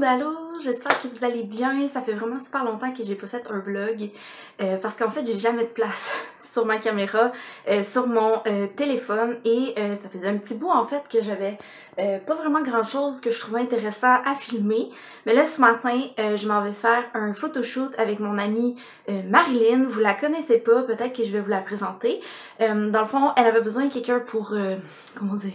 Allô, j'espère que vous allez bien. Ça fait vraiment super longtemps que j'ai pas fait un vlog parce qu'en fait j'ai jamais de place sur ma caméra, sur mon téléphone et ça faisait un petit bout en fait que j'avais pas vraiment grand chose que je trouvais intéressant à filmer. Mais là ce matin je m'en vais faire un photoshoot avec mon amie Marilyn. Vous la connaissez pas, peut-être que je vais vous la présenter. Dans le fond elle avait besoin de quelqu'un pour, comment dire...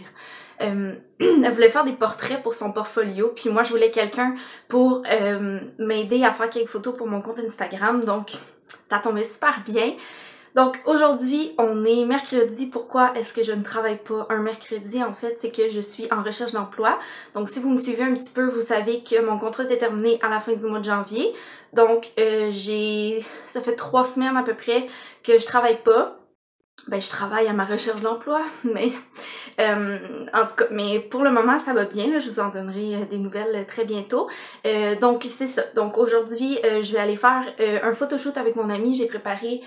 elle voulait faire des portraits pour son portfolio, puis moi je voulais quelqu'un pour m'aider à faire quelques photos pour mon compte Instagram, donc ça tombait super bien. Donc aujourd'hui on est mercredi. Pourquoi est-ce que je ne travaille pas un mercredi? En fait c'est que je suis en recherche d'emploi, donc si vous me suivez un petit peu vous savez que mon contrat s'est terminé à la fin du mois de janvier, donc ça fait 3 semaines à peu près que je travaille pas. Ben, je travaille à ma recherche d'emploi, mais en tout cas, mais pour le moment ça va bien, là, je vous en donnerai des nouvelles très bientôt. Donc c'est ça, donc aujourd'hui je vais aller faire un photoshoot avec mon ami. J'ai préparé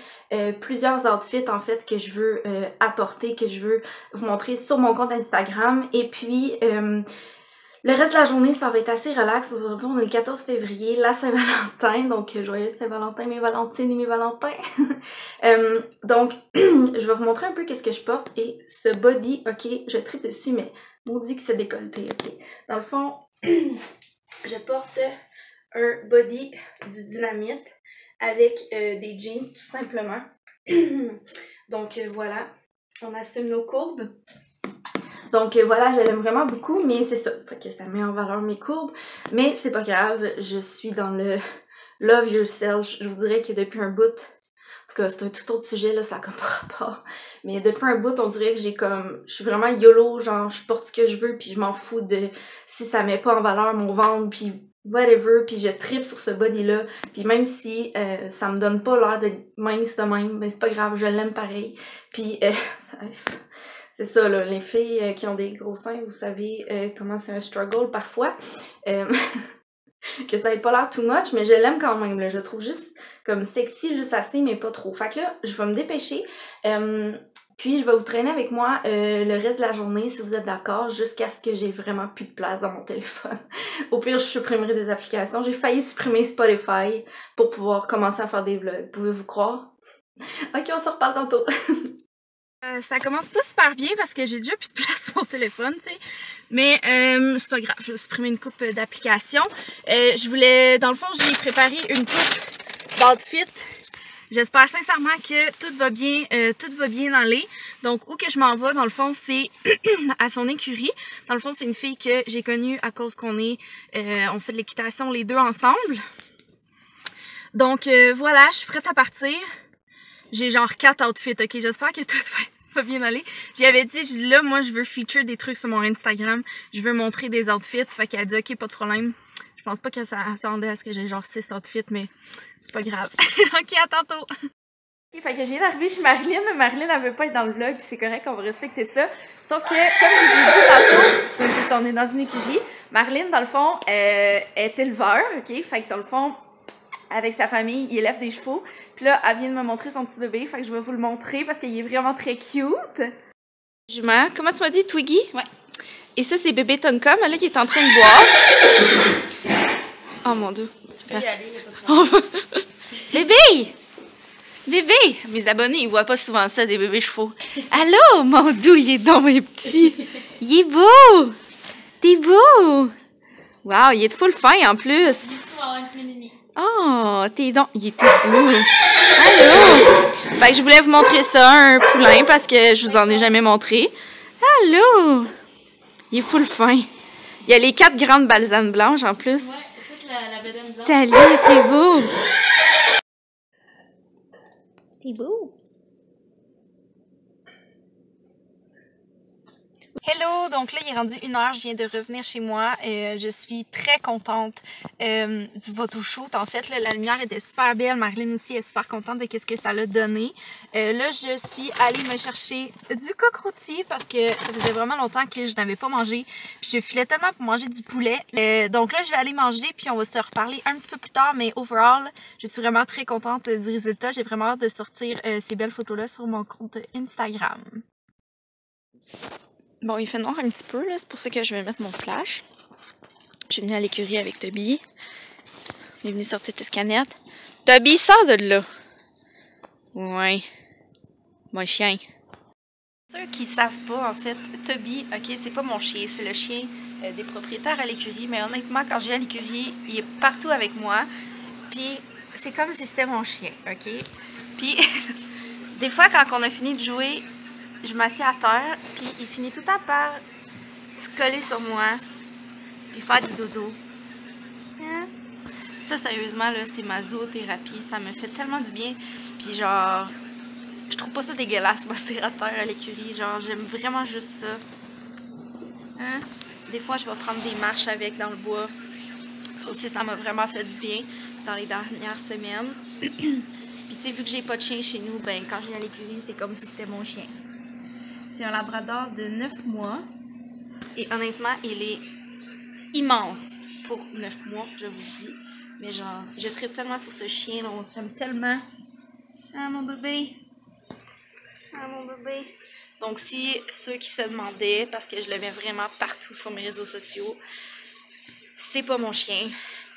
plusieurs outfits en fait que je veux apporter, que je veux vous montrer sur mon compte Instagram, et puis le reste de la journée, ça va être assez relax. Aujourd'hui, on est le 14 février, la Saint-Valentin, donc joyeux Saint-Valentin, mes Valentines et mes Valentins. Donc, je vais vous montrer un peu qu'est-ce que je porte, et ce body, ok, je tripe dessus, mais maudit que c'est décolleté, ok. Dans le fond, je porte un body du Dynamite avec des jeans, tout simplement. Donc voilà, on assume nos courbes. Donc voilà, je l'aime vraiment beaucoup, mais c'est ça, fait que ça met en valeur mes courbes, mais c'est pas grave, je suis dans le love yourself. Je vous dirais que depuis un bout, en tout cas c'est un tout autre sujet là, ça a comme pas rapport, mais depuis un bout on dirait que je suis vraiment YOLO, genre je porte ce que je veux puis je m'en fous de si ça met pas en valeur mon ventre puis whatever, puis je tripe sur ce body là, puis même si ça me donne pas l'air de mince de même, mais c'est pas grave, je l'aime pareil, puis c'est ça, là, les filles qui ont des gros seins, vous savez comment c'est un struggle parfois. Que ça ait pas l'air too much, mais je l'aime quand même, là. Je le trouve juste comme sexy, juste assez, mais pas trop. Fait que là, je vais me dépêcher. Puis je vais vous traîner avec moi le reste de la journée, si vous êtes d'accord, jusqu'à ce que j'ai vraiment plus de place dans mon téléphone. Au pire, je supprimerai des applications. J'ai failli supprimer Spotify pour pouvoir commencer à faire des vlogs. Pouvez-vous croire? Ok, on se reparle tantôt. Ça commence pas super bien parce que j'ai déjà plus de place sur mon téléphone, tu sais. Mais c'est pas grave, je vais supprimer une coupe d'applications. Dans le fond, j'ai préparé une coupe d'outfit. J'espère sincèrement que tout va bien aller. Donc, où que je m'en vais, dans le fond, c'est à son écurie. Dans le fond, c'est une fille que j'ai connue à cause qu'on on fait de l'équitation les deux ensemble. Donc, voilà, je suis prête à partir. J'ai genre 4 outfits, ok? J'espère que tout va bien aller. J'y avais dit, là, moi, je veux feature des trucs sur mon Instagram. Je veux montrer des outfits. Fait qu'elle a dit, ok, pas de problème. Je pense pas que ça attendait à ce que j'ai genre 6 outfits, mais c'est pas grave. Ok, à tantôt! Ok, fait que je viens d'arriver chez Marilyn, mais Marilyn, elle veut pas être dans le vlog, c'est correct, on va respecter ça. Sauf que, comme je vous ai dit tantôt, c'est ça, on est dans une écurie. Marilyn, dans le fond, est éleveur, ok? Fait que dans le fond, avec sa famille, il élève des chevaux. Puis là, elle vient de me montrer son petit bébé. Fait que je vais vous le montrer parce qu'il est vraiment très cute. Jument, comment tu m'as dit, Twiggy? Ouais. Et ça, c'est bébé Tonka. Mais là, il est en train de boire. Oh mon Dieu. Tu peux y aller, il y a pas de problème. Bébé! Bébé! Mes abonnés, ils voient pas souvent ça, des bébés chevaux. Allô, mon doux, il est donc mes petits. Il est beau! T'es beau! Wow, il est full fin en plus. Oh, t'es donc... Il est tout doux. Allô? Fait que je voulais vous montrer ça, un poulain, parce que je vous en ai jamais montré. Allô? Il est full fin. Il y a les 4 grandes balsanes blanches en plus. Ouais, toute la bedaine blanche. Tali, t'es beau. T'es beau. Hello! Donc là, il est rendu 1h, je viens de revenir chez moi. Je suis très contente du photoshoot. En fait, là, la lumière était super belle. Marilyn aussi est super contente de ce que ça l'a donné. Là, je suis allée me chercher du coq rôti parce que ça faisait vraiment longtemps que je n'avais pas mangé. Puis je filais tellement pour manger du poulet. Donc là, je vais aller manger puis on va se reparler un petit peu plus tard. Mais overall, je suis vraiment très contente du résultat. J'ai vraiment hâte de sortir ces belles photos-là sur mon compte Instagram. Bon, il fait noir un petit peu, là, c'est pour ça que je vais mettre mon flash. Je suis venue à l'écurie avec Toby. On est venu sortir tes scanettes. Toby, sors de là! Ouais. Mon chien. Ceux qui savent pas, en fait, Toby, ok, c'est pas mon chien, c'est le chien des propriétaires à l'écurie. Mais honnêtement, quand je viens à l'écurie, il est partout avec moi. Puis c'est comme si c'était mon chien, ok? Puis des fois, quand on a fini de jouer, je m'assieds à terre, puis il finit tout le temps par se coller sur moi, puis faire du dodo. Hein? Ça, sérieusement, là, c'est ma zoothérapie. Ça me fait tellement du bien. Puis genre, je trouve pas ça dégueulasse, moi, c'est à terre à l'écurie. Genre, j'aime vraiment juste ça. Hein? Des fois, je vais prendre des marches avec dans le bois. Ça aussi, ça m'a vraiment fait du bien dans les dernières semaines. Puis, tu sais, vu que j'ai pas de chien chez nous, ben, quand je viens à l'écurie, c'est comme si c'était mon chien. C'est un labrador de 9 mois. Et honnêtement, il est immense pour 9 mois, je vous le dis. Mais genre, je tripe tellement sur ce chien, là, on s'aime tellement. Ah, mon bébé! Ah, mon bébé! Donc, si ceux qui se demandaient, parce que je le mets vraiment partout sur mes réseaux sociaux, c'est pas mon chien,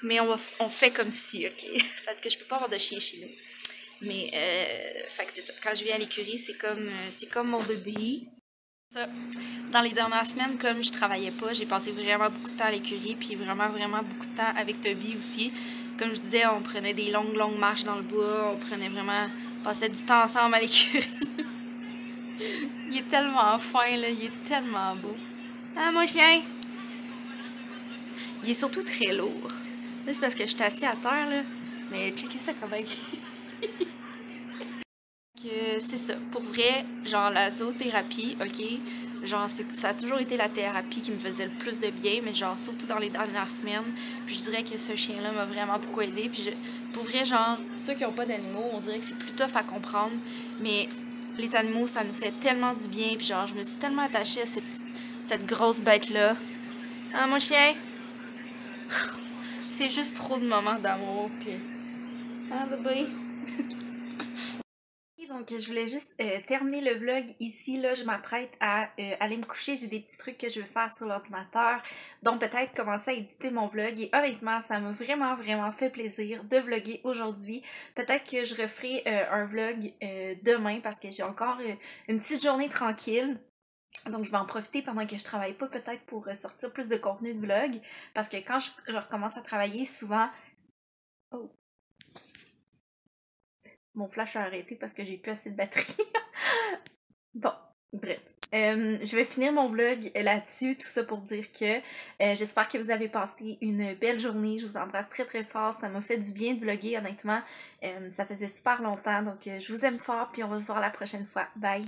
mais on fait comme si, ok? Parce que je peux pas avoir de chien chez nous. Mais, fait que c'est ça. Quand je viens à l'écurie, c'est comme mon bébé. Ça. Dans les dernières semaines, comme je travaillais pas, j'ai passé vraiment beaucoup de temps à l'écurie, puis vraiment beaucoup de temps avec Toby aussi. Comme je disais, on prenait des longues marches dans le bois, on passait du temps ensemble à l'écurie. Il est tellement fin, là, il est tellement beau. Ah, mon chien! Il est surtout très lourd. Là, c'est parce que je suis assise à terre, là. Mais checkez ça comment c'est ça. Pour vrai, genre la zoothérapie, ok? Genre, ça a toujours été la thérapie qui me faisait le plus de bien, mais genre, surtout dans les dernières semaines. Puis je dirais que ce chien-là m'a vraiment beaucoup aidé. Puis pour vrai, genre, ceux qui n'ont pas d'animaux, on dirait que c'est plus tough à comprendre. Mais les animaux, ça nous fait tellement du bien. Puis genre, je me suis tellement attachée à cette grosse bête-là. Ah, mon chien! C'est juste trop de moments d'amour. Puis... Ah, bébé! Donc, je voulais juste terminer le vlog ici. Là, je m'apprête à aller me coucher. J'ai des petits trucs que je veux faire sur l'ordinateur. Donc, peut-être commencer à éditer mon vlog. Et honnêtement, ça m'a vraiment fait plaisir de vlogger aujourd'hui. Peut-être que je referai un vlog demain parce que j'ai encore une petite journée tranquille. Donc, je vais en profiter pendant que je travaille pas, peut-être pour sortir plus de contenu de vlog. Parce que quand je recommence à travailler, souvent... Oh! Mon flash a arrêté parce que j'ai plus assez de batterie. Bon, bref. Je vais finir mon vlog là-dessus, tout ça pour dire que j'espère que vous avez passé une belle journée. Je vous embrasse très fort. Ça m'a fait du bien de vlogger, honnêtement. Ça faisait super longtemps, donc je vous aime fort, puis on va se voir la prochaine fois. Bye!